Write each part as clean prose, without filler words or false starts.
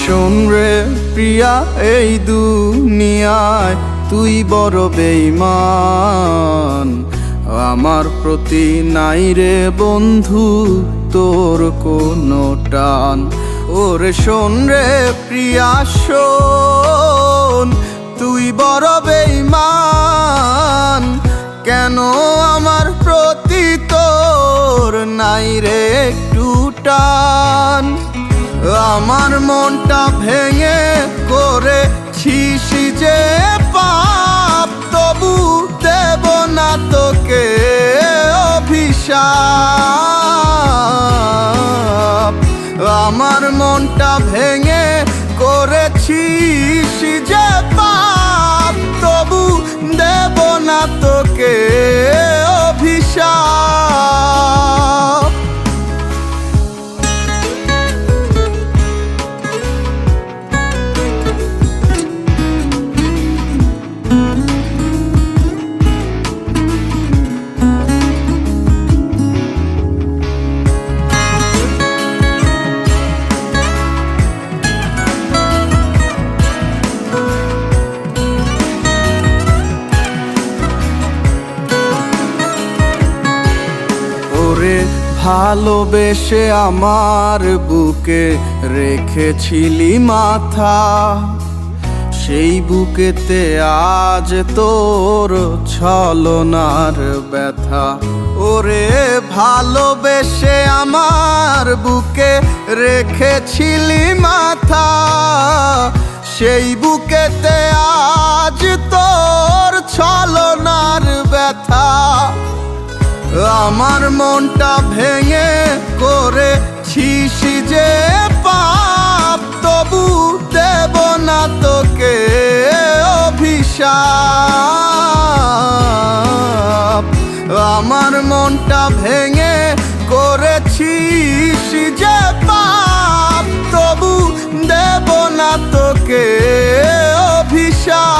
শোন রে প্রিয়া, এই দুনিয়ায় তুই বড় বেঈমান। আমার প্রতি নাই রে বন্ধু তোর কোনো টান। ওরে শোন রে প্রিয়া শোন, তুই বড় বেঈমান। কেন আমার প্রতি তোর নাই রে একটু টান? আমার মনটা ভেঙে করেছিস যে পাপ, তবু দেব না তোকে অভিশাপ। আমার মনটা ভেঙে করেছিস যে পাপ, তবু দেব না তোকে অভিশাপ। ভালোবেসে আমার বুকে রেখেছিলি মাথা, সেই বুকেতে আজ তোর ছলনার ব্যথা। ওরে ভালোবেসে আমার বুকে রেখেছিলি মাথা, সেই বুকেতে আজ তোর ছলনার ব্যথা। আমার মনটা ভেঙে করেছিস যে পাপ, তবু দেব না তোকে অভিশাপ। আমার মনটা ভেঙে করেছিস যে পাপ, তবু দেব না তোকে অভিশাপ।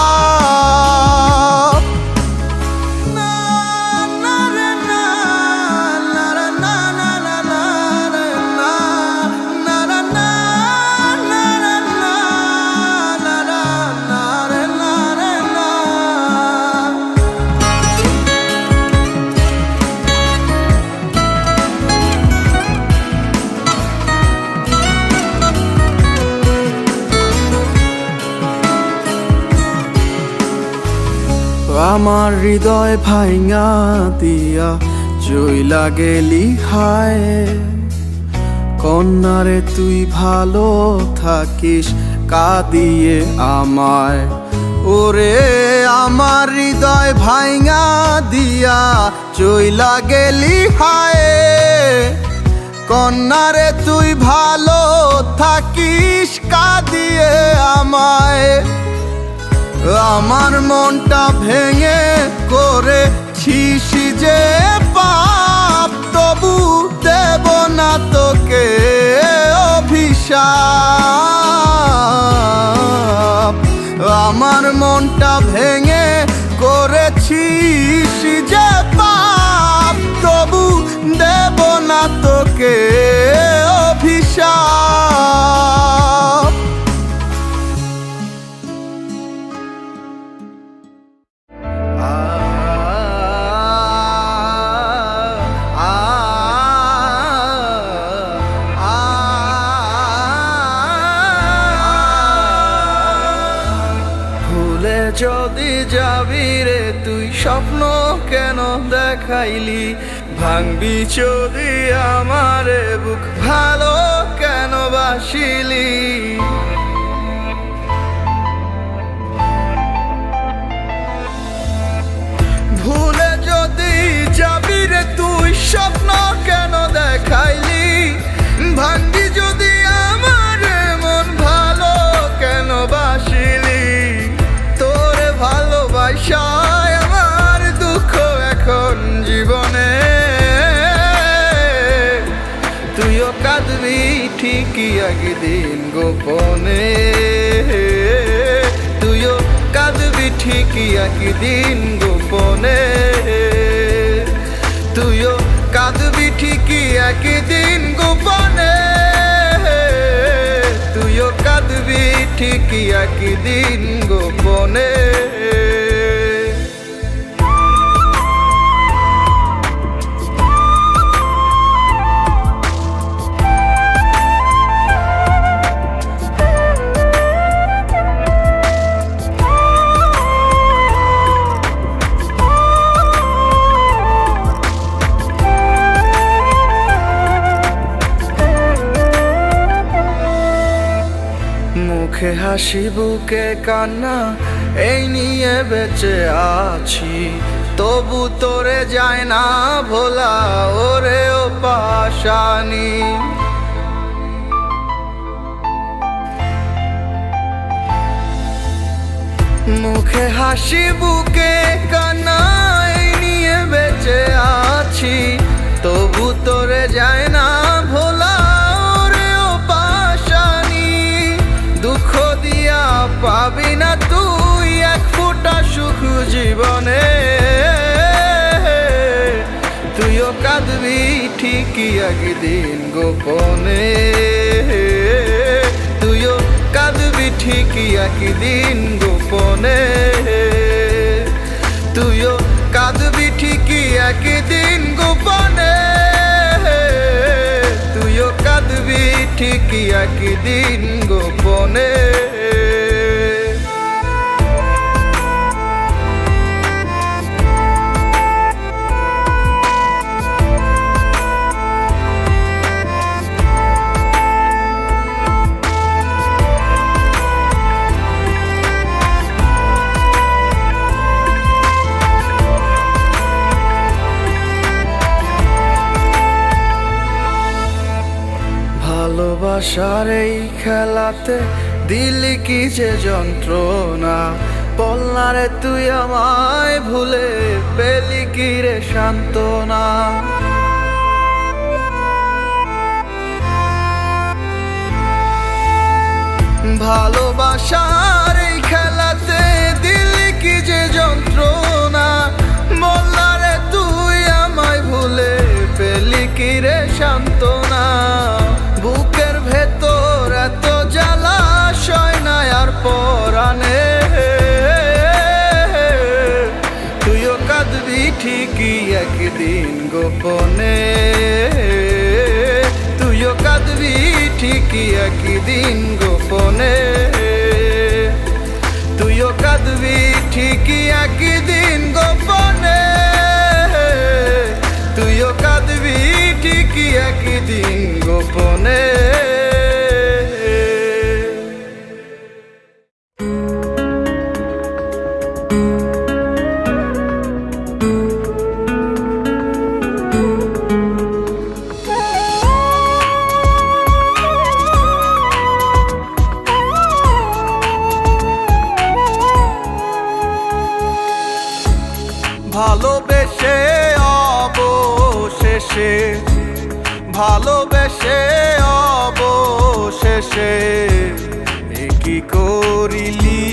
আমার হৃদয় ভাঙা দিয়া চইলা গেলি হায়, কন্যারে তুই ভালো থাকিস কাঁদিয়ে আমায়। ওরে আমার হৃদয় ভাঙা দিয়া চইলা গেলি হায়, কন্যারে তুই ভালো থাকিস কাঁদিয়ে আমায়। আমার মনটা ভেঙে করেছিস যে পাপ, তবু দেব না তোকে অভিশাপ। আমার মনটা ভেঙে করেছিস যে পাপ, তবু দেব না তোকে অভিশাপ। যদি যাবি রে তুই স্বপ্ন কেন দেখাইলি, ভাঙবি যদি আমারে বুক ভালো কেন বাসিলি। ভুলে যদি যাবি রে তুই স্বপ্ন কেন দেখাইলি, ভাঙবি যদি আমারে মন ভালো কেন বাসিলি। ভালোবাসায় আমার দুঃখ এখন জীবনে, তুইও কাঁদবি ঠিকই একদিন গোপনে। তুইও কাঁদবি ঠিকই একদিন গোপনে, তুইও কাঁদবি ঠিকই একদিন গোপনে, তুইও কাঁদবি ঠিকই একদিন গোপনে। মুখে হাসি বুকে কান্না এই নিয়ে বেঁচে আছি, তবু তোরে যায় না ভোলা ওরে ও পাশানি। মুখে হাসি বুকে কান্না এই নিয়ে বেঁচে আছি, তবু তোরে যায় না ভোলা ওরে ও পাশানি। দুঃখ দিয়া পাবি না তুই এক ফোঁটা সুখ জীবনে, তুইও কাঁদবি ঠিকই একদিন গোপনে। তুইও কাঁদবি ঠিকই একদিন গোপনে। তুইও কাঁদবি ঠিকই একদিন গোপনে। তুইও কাঁদবি ঠিকই একদিন গোপনে। ভালোবাসার এই খেলাতে দিলি কি যে যন্ত্রণা, বলনারে তুই আমায় ভুলে পেলি কি রে সান্ত্বনা। ভালোবাসার এই খেলাতে দিলি কি যে যন্ত্রণা, বলনারে তুই আমায় ভুলে পেলি কি রে সান্ত্বনা। বুকের ভেতর এত জ্বালা সয় না আর পরাণে, তুইও কাঁদবি ঠিকই একদিন গোপনে। তুইও কাঁদবি ঠিকই একদিন গোপনে। তুইও কাঁদবি ঠিকই একদিন গোপনে। তুইও কাঁদবি ঠিকই একদিন গোপনে। ভালোবেসে অবশেষে, ভালোবেসে অবশেষে কি করিলি,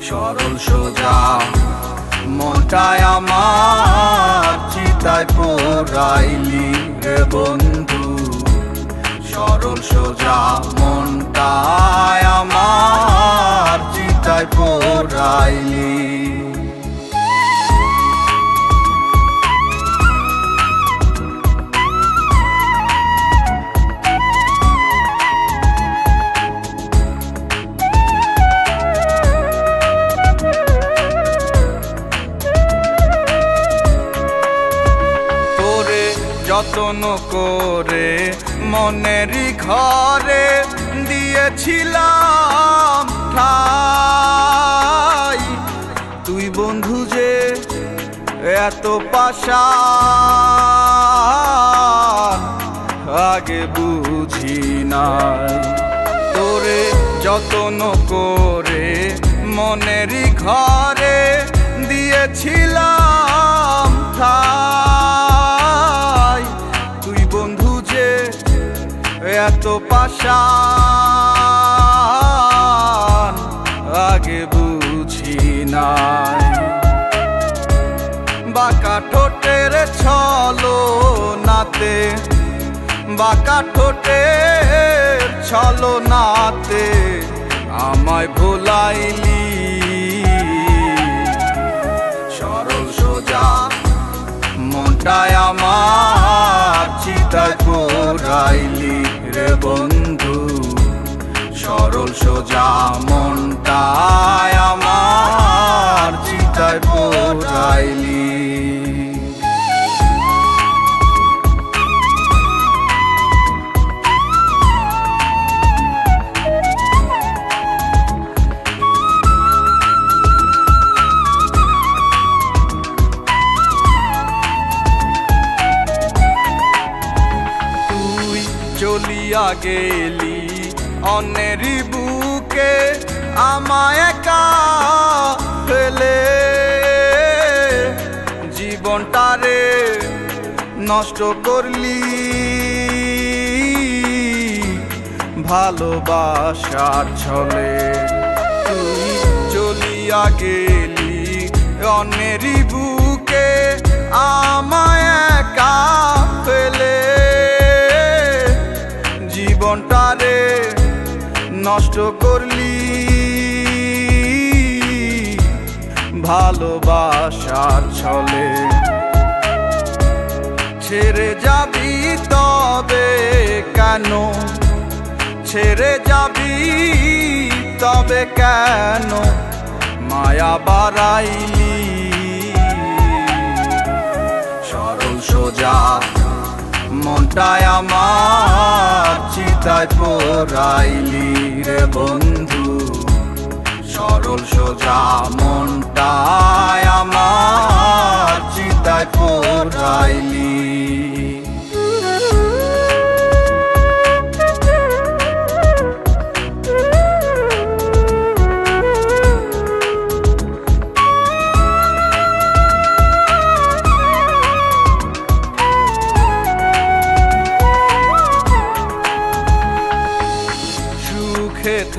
সরল সোজা মনটায় আমার চিতায় পোড়াইলি রে বন্ধু। সরল সোজা মনটায় আমার চিতায় পোড়াইলি। যতন করে মনেরই ঘরে দিয়েছিলাম ঠাই, তুই বন্ধু যে এত পাশান আগে বুঝি নাই। তোরে যতন করে মনেরই ঘরে দিয়েছিলাম ঠাই, তুই বন্ধু যে এত পাশান আগে বুঝি নাই। বাঁকা ঠোঁটের ছলো নাতে, বাঁকা ঠোঁটের ছলনাতে আমায় ভুলাইলি, সরল সোজা মনটায় আমার চিতায় পোড়াইলি রে বন্ধু, সরল সোজা মনটায় আমার চিতায় পোড়াইলি। চলিয়া গেলি অন্যেরই বুকে আমায় একা ফেলে, জীবনটারে নষ্ট করলি ভালোবাসার ছলে। তুই চলিয়া গেলি অন্যেরই বুকে আমায় একা ফেলে, জীবনটারে নষ্ট করলি ভালোবাসার ছলে। ছেড়ে যাবি তবে কেন, ছেড়ে যাবি তবে কেন মায়া বাড়াইলি, সরল সোজা মনটায় আমার চিতায় পোড়াইলি রে বন্ধু, সরল সোজা মনটায় আমার চিতায় পোড়াইলি।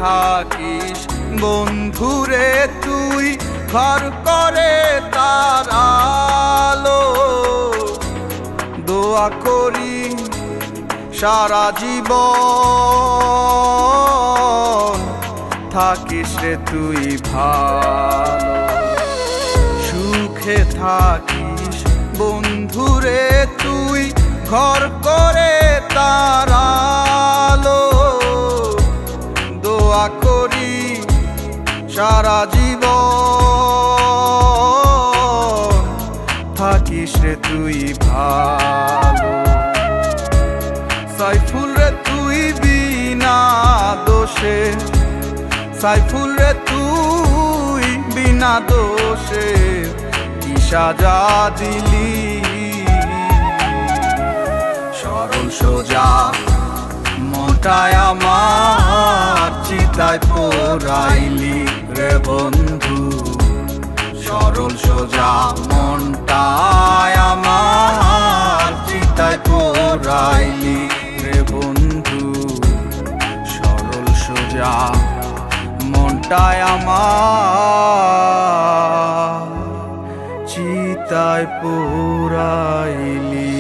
থাকিস বন্ধুরে তুই ঘর করে তার আলো, দোয়া করি সারা জীবন থাকিস রে তুই ভালো। সুখে থাকিস বন্ধুরে তুই ঘর করে তার আলো, দোয়া করি সারা জীবন থাকিস রে তুই ভালো। সাইফুল রে তুই বিনা দোষে, সাইফুল রে তুই বিনা দোষে কি সাজা দিলি, সরল সোজা মনটায় আমার চিতায় পোড়াইলি রে বন্ধু, সরল সোজা মনটায় আমার চিতায় পোড়াইলি রে বন্ধু, সরল সোজা মনটায় আমার চিতায় পোড়াইলি।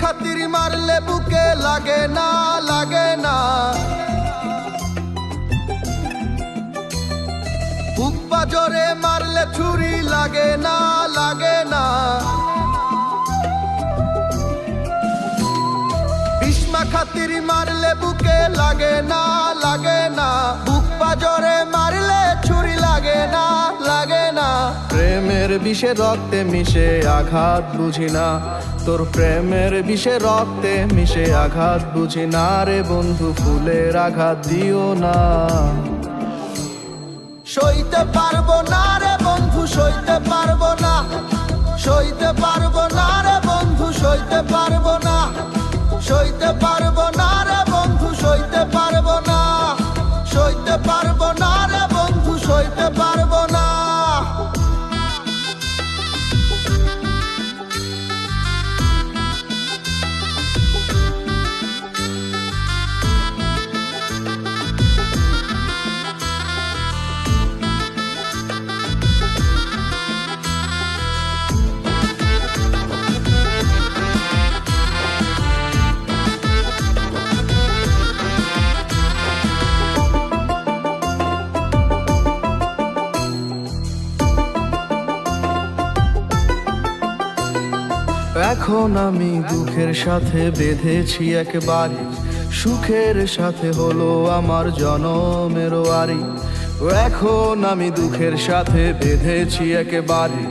খাতির মারলে বুকে লাগে না, লাগে না, বুক পাজরে মারলে ছুরি লাগে না, লাগে না, বিষ্মা খাতির মারলে বুকে লাগে না, লাগে না, বুক পাজরে মারলে ছুরি লাগে না, লাগে না। প্রেমের বিষে রক্তে মিশে আঘাত বুঝি না, তোর প্রেমের বিষে রক্তে মিশে আঘাত বুঝি না রে বন্ধু, ফুলের আঘাত দিও না। সইতে পারবো না রে বন্ধু, সইতে পারবো না, সইতে পারবো না রে বন্ধু, সইতে পারবো না, সইতে পারবো না রে বন্ধু, সইতে পারবো না, সইতে পারবো না রে বন্ধু, সইতে পারবো না। এখন আমি দুঃখের সাথে বেঁধেছি একবারে, সুখের সাথে হলো আমার জনমের ওয়ারি। এখন আমি দুঃখের সাথে বেঁধেছি একেবারে,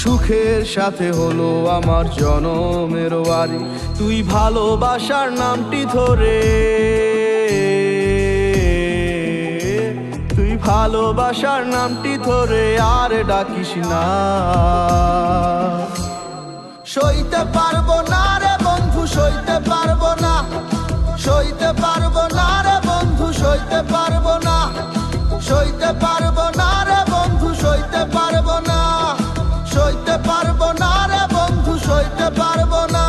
সুখের সাথে হলো আমার জনমের ওয়ারি। তুই ভালোবাসার নামটি ধরে, তুই ভালোবাসার নামটি ধরে আর ডাকিস না। সইতে পারবো না রে বন্ধু, সইতে পারবো না, সইতে পারবো না রে বন্ধু, সইতে পারবো না, সইতে পারবো না রে বন্ধু, সইতে পারবো না, সইতে পারবো না রে বন্ধু, সইতে পারবো না।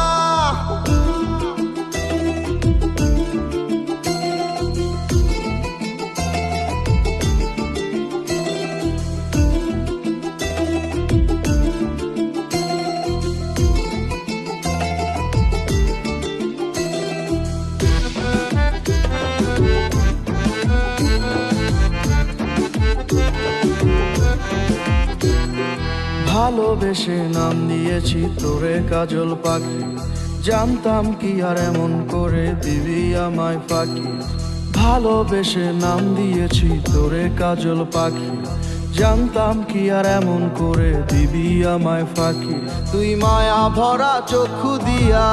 ভালোবেসে নাম দিয়েছি তোরে কাজল পাখি, জানতাম কি আর এমন করে দিবি আমায় ফাঁকি। ভালোবেসে নাম দিয়েছি তোরে কাজল পাখি, জানতাম কি আর এমন করে দিবি আমায় ফাঁকি। তুই মায়া ভরা চক্ষু দিয়া,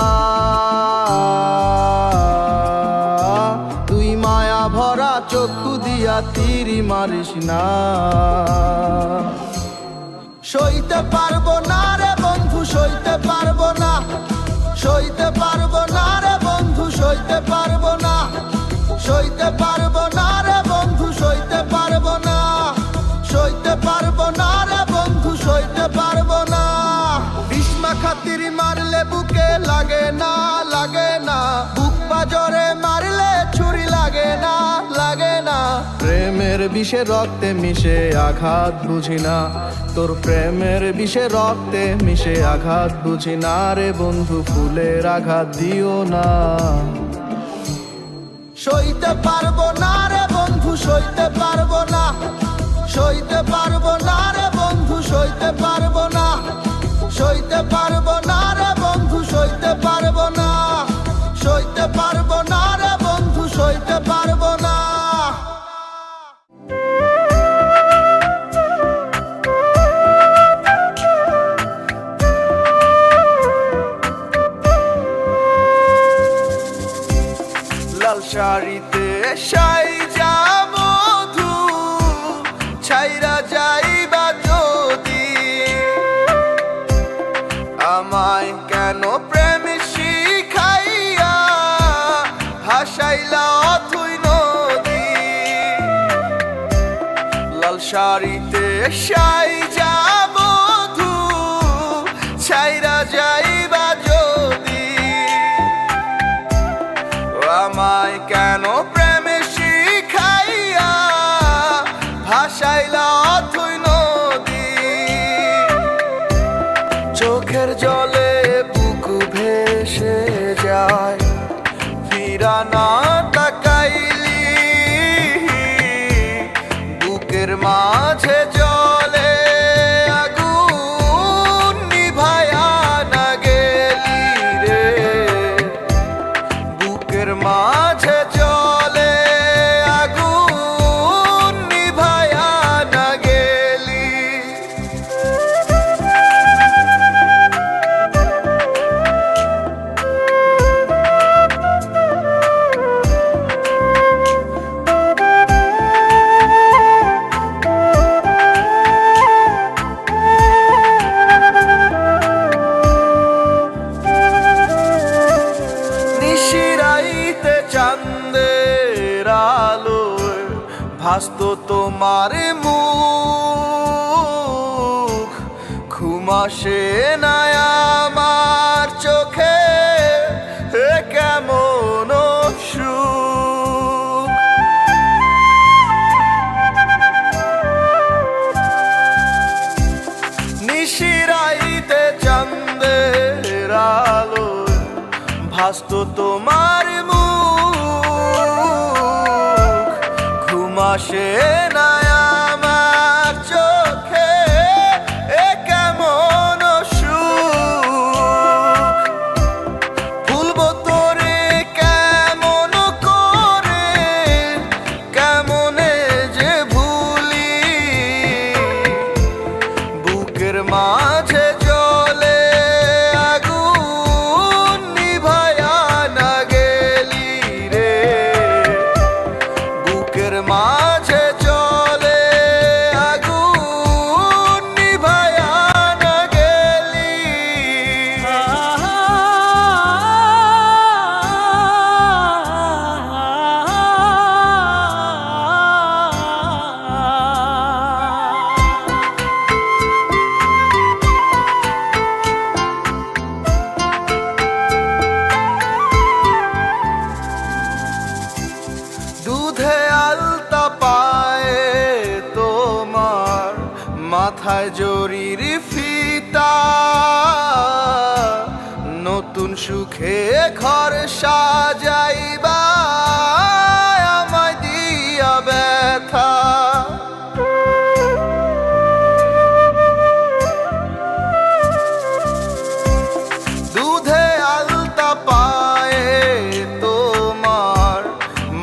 তুই মায়া ভরা চক্ষু দিয়া তীরি মারিস না। সইতে পারবো না রে বন্ধু, সইতে পারবো না, সইতে পারবো না রে বন্ধু, সইতে পারবো না, সইতে পারবো না রে বন্ধু, সইতে পারবো না, সইতে পারবো না রে বন্ধু, সইতে পারবো না। বিষ্মা খাতির মারলে বুকে লাগে না, লাগে না, বুক পাজরে মারলে ছুরি লাগে না, লাগে না। প্রেমের বিষে রক্তে মিশে আঘাত বুঝি না, তোর প্রেমের বিষে রক্তে মিশে আঘাত বুঝি না রে বন্ধু, ফুলের আঘাত দিও না। সইতে পারবো না রে বন্ধু, সইতে পারবো না, সইতে পারবো না রে বন্ধু, সইতে পারবো না, সইতে পারবো না রে বন্ধু, সইতে পারবো না, সইতে পারবো না রে বন্ধু, সইতে পারবো না। লাল শাড়িতে সাইজা মধু ছাইরা যাইবা যদি, আমায় কেন প্রেম শিখাইয়া ভাসাইলা অথুই নদী। লাল শাড়িতে সাইজা মধু ছাইরা যাইবা যদি, আমায় কেন প্রেমে শিখাইয়া ভাসাইলা অথুই নদী। চোখের জলে বুক ভেসে যায় ফিরা না তাকাইলি, বুকের মাঝে জলে আগুন নিভায়া না গেলি রে, বুকের মাঝে জলে আগুন নিভায়া না গেলি। ভাসত তোমার মুখ, ঘুম আসে না আমার চোখে, হে কেমন সুখ। নিশিরাইতে চাঁদের আলো ভাসত তোমার মুখ, ঘুম আসে না আমার চোখে, এ কেমন সুখ। ভুলবো তোরে কেমন করে, কেমনে যে ভুলি, বুকের মাঝে জলে আগুন নিভায়া না গেলি রে, বুকের মাঝে জলে আগুন নিভায়া না গেলি। দুধে আলতা পায়ে তোমার, মাথায় জরির ফিতা, নতুন সুখে ঘর সাজাইবা আমায় দিয়া ব্যথা। দুধে আলতা পায়ে তোমার,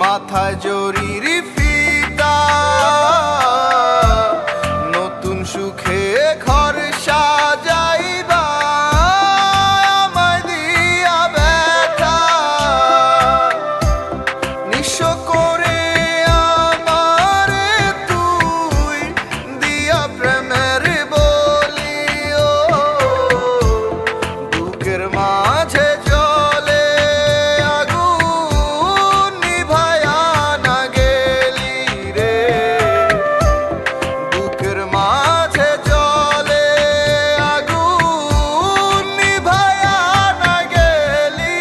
মাথায় জরির ফিতা, নতুন সুখে ঘর সাজাইবা আমায় দিয়া ব্যথা। নিঃস্ব করে আমারে তুই দিয়া প্রেমের বলি, ও বুকের মাঝে জলে আগুন নিভায়া না গেলি রে, বুকের মাঝে জলে আগুন নিভায়া না গেলি।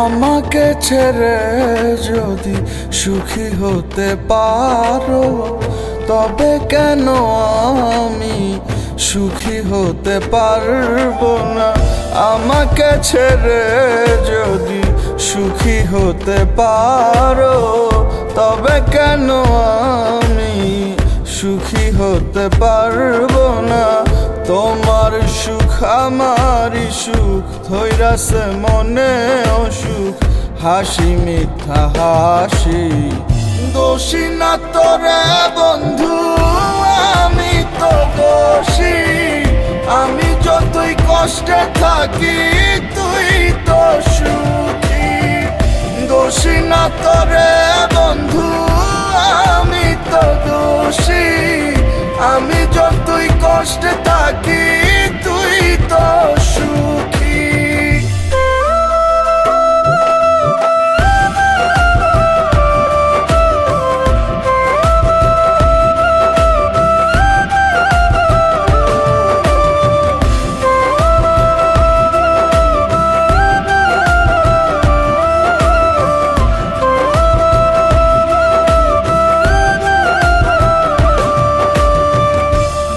আমাকে ছেড়ে যদি সুখী হতে পারো, তবে কেন আমি সুখী হতে পারবো না? আমাকে ছেড়ে যদি সুখী হতে পারো, তবে কেন আমি সুখী হতে পারবো না? তোমার সুখ আমারই সুখ, ধৈরাছে মনে অসুখ, হাসি মিথ্যা হাসি। দোষী না তোরে বন্ধু, আমি তো দোষী। আমি যতই কষ্টে থাকি তুই তো সুখী। দোষী না তোরে বন্ধু, আমি তো দোষী। আমি যতই কষ্টে থাকি তুই তো সুখী।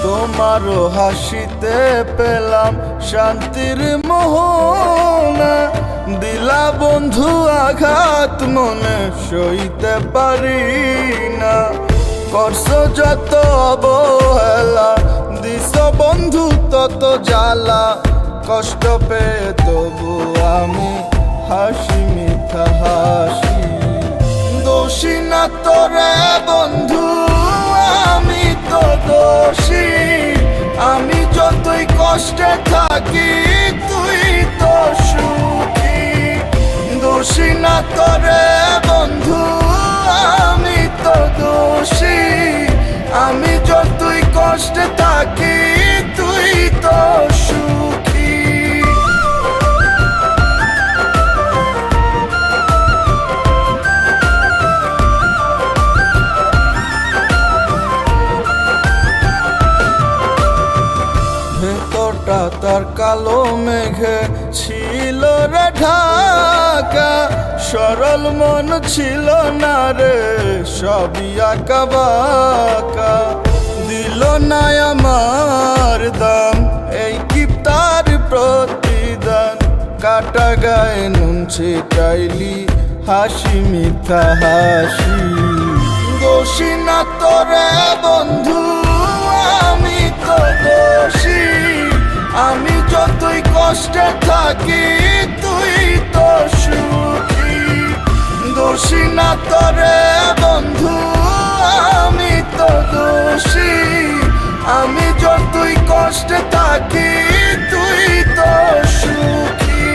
তোমারও হাসিতে পেলাম শান্তির মোহনা, দিলা বন্ধু আঘাত মনে সইতে পারি না। করছো যত অবহেলা, দিছ বন্ধু তত জ্বালা, কষ্ট পেয়ে তবু আমি হাসি মিথ্যা হাসি। দোষী না তোরে বন্ধু, আমি তো তার কালো মেঘে ছিল রে ঢাকা, সরল মন ছিল না রে, সবই আঁকা বাঁকা। দিল না আমার দাম, এই কি তার প্রতিদান? কাটা গায়ে নুন ছিটাইলি, হাসি মিথ্যা হাসি। দোষী না তোরে বন্ধু, আমি তো দোষী। আমি যতই কষ্টে থাকি, তুই তো সুখী। দোষী না তোরে বন্ধু, আমি তো দোষী। আমি যতই কষ্টে থাকি, তুই তো সুখী।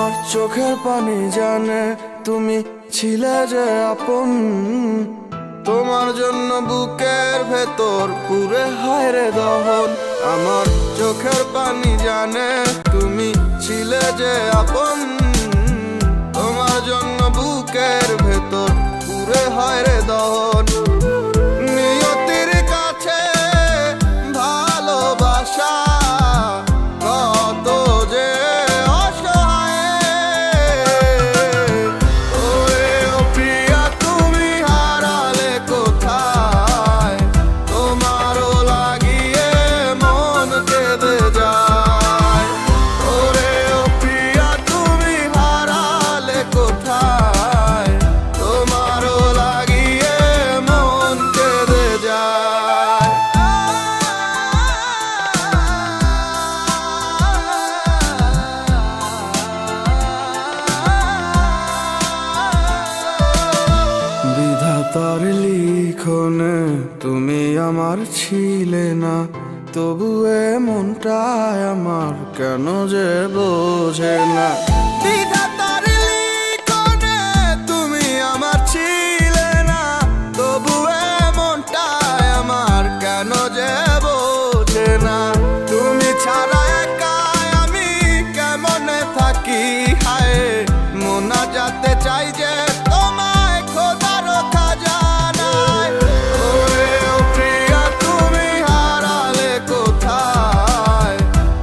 আমার চোখের পানি জানে তুমি ছিলে যে আপন। তোমার জন্য বুকের ভেতর পুরে হায় রে দহন। আমার চোখের পানি জানে তুমি ছিলে যে আপন। তোমার জন্য বুকের ভেতর পুরে হায় রে দহন। নিয়তির কাছে ভালোবাসা কত যে অসহায়। ওরে ও প্রিয়া তুমি হারালে কোথায়? তোমারও লাগিয়ে মন কেঁদে যায়। ওরে ও প্রিয়া তুমি হারালে কোথায়? তোমারও লাগিয়ে মন কেঁদে যায়। বিধাতার লিখনে তুমি আমার ছিলে না, তবু মনটায় আমার কেন যে বোঝে না। বিধাতার লিখনে তুমি আমার ছিলে না, তবু মনটায় আমার কেন যে বোঝে না। তুমি ছাড়া একাই আমি কেমনে থাকি হায়। মোনা যাতে চাই যে তোমায় খোদার খাজানায়। ওরে ও প্রিয়া তুমি হারালে কোথায়?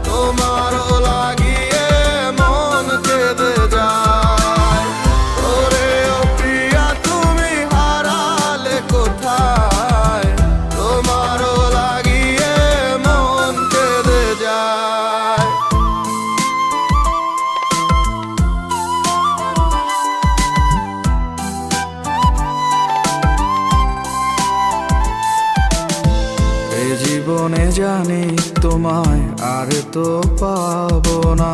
তোমারও লাগিয়ে মন কেঁদে যায়। ওরে ও প্রিয়া তুমি হারালে কোথায়? তোমারও লাগিয়ে মন কেঁদে যায়। এ জীবনে জানি তোমায় আর তো পাবো না।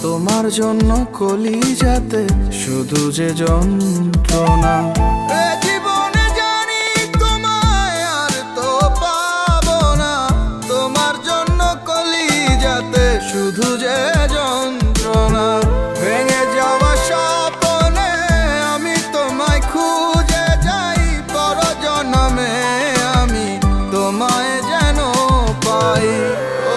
তোমার জন্য কলিজাতে শুধু যে যন্ত্রণা। এ জীবনে জানি তোমায় আর তো পাবো না। তোমার জন্য কলিজাতে শুধু যে যন্ত্রণা। ভেঙে যাওয়া স্বপ্নে আমি তোমায় খুঁজে যাই। পর জন্মে আমি তোমায় যেন পাই।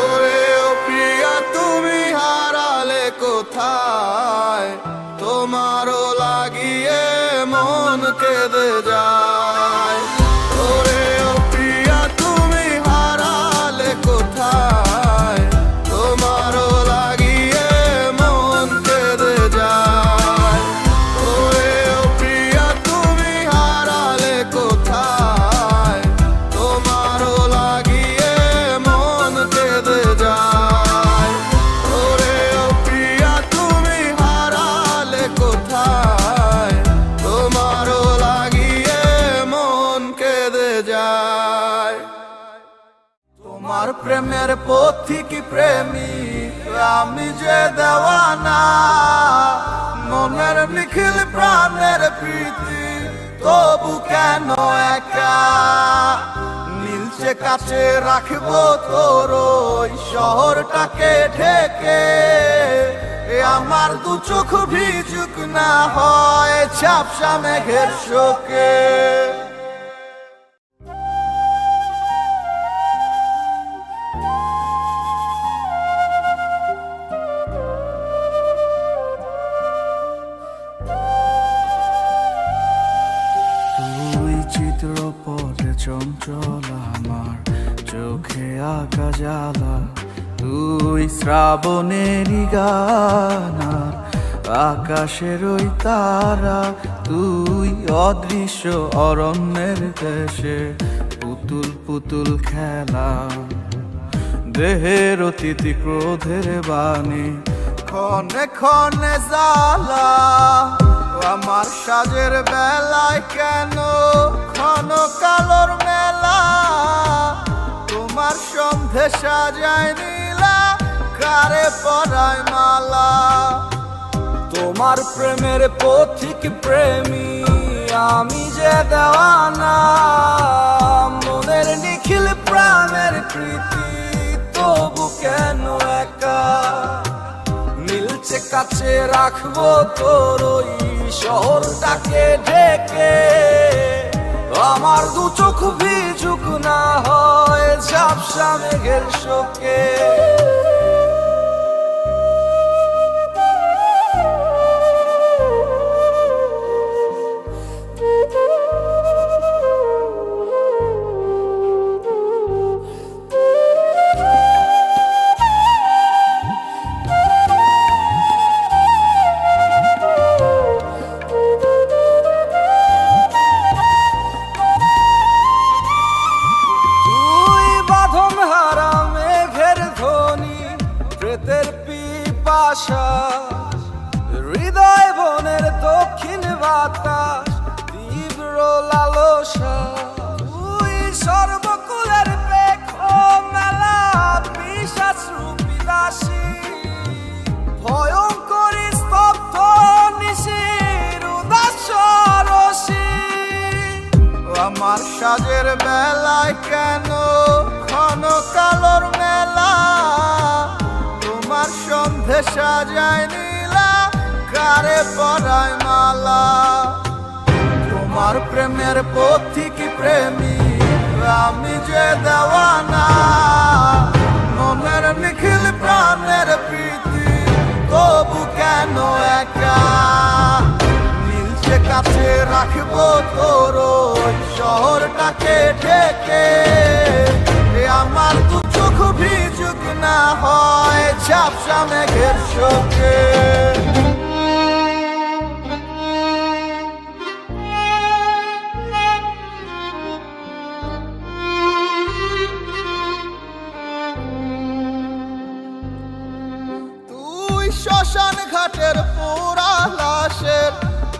ওরে ও প্রিয়া তুমি হারালে কোথায়? তোমারও লাগিয়ে মন কেঁদে যায়। ওরে ও প্রিয়া তুমি হারালে কোথায়? তোমারও লাগিয়ে মন কেঁদে যায়। ওরে ও প্রিয়া তুমি হারালে কোথায়? তোমারও লাগিয়ে মন কেঁদে যায়। ওরে ও প্রিয়া তুমি হারালে কোথায়? তোমারও লাগিয়ে মন কেঁদে যায়। তোমার প্রেমের পথিক প্রেমী আমি যে দেওয়ানা। মনের নিখিল প্রাণের প্রীতি তবু কেন একা? নীলচে কাছে রাখবো তোর ওই শহরটাকে ঢেকে। আমার দু চোখ ভিজুক না হয় ঝাপসা মেঘের শোকে। তুই চিত্রপটে চঞ্চল আমার চোখে আঁকা জ্বালা। তুই শ্রাবণেরই গান আর আকাশের ওই তারা। তুই অদৃশ্য অরণ্যের দেশে পুতুল পুতুল খেলা। দেহের অতিথি ক্রোধের বাণী ক্ষণে ক্ষণে জ্বালা। আমার সাজের বেলায় কেন ক্ষণ কালোর মেলা? তোমার সন্ধে সাজায় নীলা কারে পরায় মালা। তোমার প্রেমের পথিক প্রেমী আমি যে দেওয়ানা। মনের নিখিল প্রাণের প্রীতি তবু কেন একা? নীলচে কাছে রাখবো তোর ওই শহরটাকে ঢেকে, আমার দু চোখ ভিজুক না হয় ঝাপসা মেঘের শোকে। প্রেতের পিপাসা হৃদয় বনের দক্ষিণ বাতাস তীব্র লালসা, তুই সর্বকুলের পেখম মেলা পিশাচ রূপী দাসী, ভয়ঙ্কর স্তব্ধ নিশির উদাস রসী। আমার সাজের বেলায় কেন ঘন কালোর মেলা, তোমার সন্ধে সাজায় নীলা কারে পরায় মালা। তোমার প্রেমের পথিক প্রেমী আমি যে দেওয়ানা, মনের নিখিল প্রাণের প্রীতি তবু কেন একা। নীলচে কাছে রাখবো তোর শহরটাকে ঢেকে, আমার দু চোখ ভিজুক না হয় ঝাপসা মেঘের শোকে। তুই শ্মশান ঘাটের পোড়া লাশের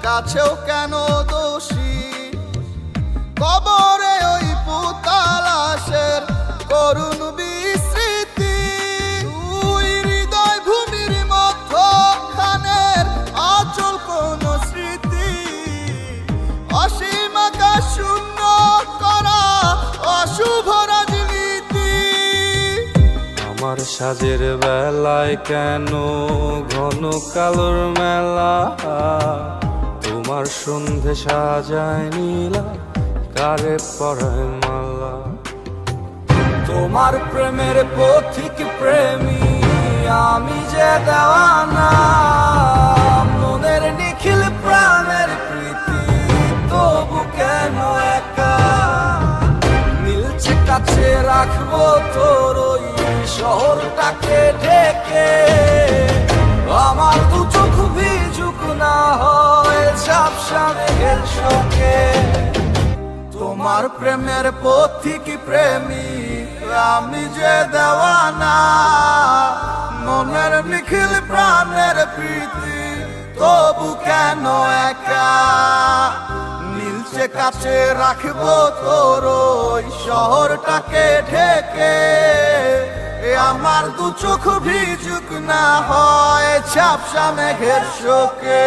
কাছেও কেন দোষী, কবরে ওই পুতা লাশের করুণ বিস্মৃতি। তুই হৃদয় ভূমির মধ্যখানের অচল কোন স্মৃতি, অসীম আকাশ শূন্য করা অশুভ রাজনীতি। আমার সাজের বেলায় কেন ঘন কালোর মেলা, তোমার সন্ধে সাজায় নীলা কারে পরায় মালা। তোমার প্রেমের পথিক প্রেমী আমি যে দেওয়ানা, মনের নিখিল প্রাণের প্রীতি তবু কেন একা। নীলচে কাছে রাখবো তোর ওই শহরটাকে ঢেকে, আমার দু চোখ ভিজুক না হয় ঝাপসা মেঘের শোকে। তোমার প্রেমের পথিক প্রেমী আমি যে দেওয়ানা, মনের নিখিল প্রাণের প্রীতি তবু কেন একা। নীলচে কাছে রাখবো তোর ওই শহরটাকে ঢেকে, আমার দু চোখ ভিজুক না হয় ঝাপসা মেঘের শোকে।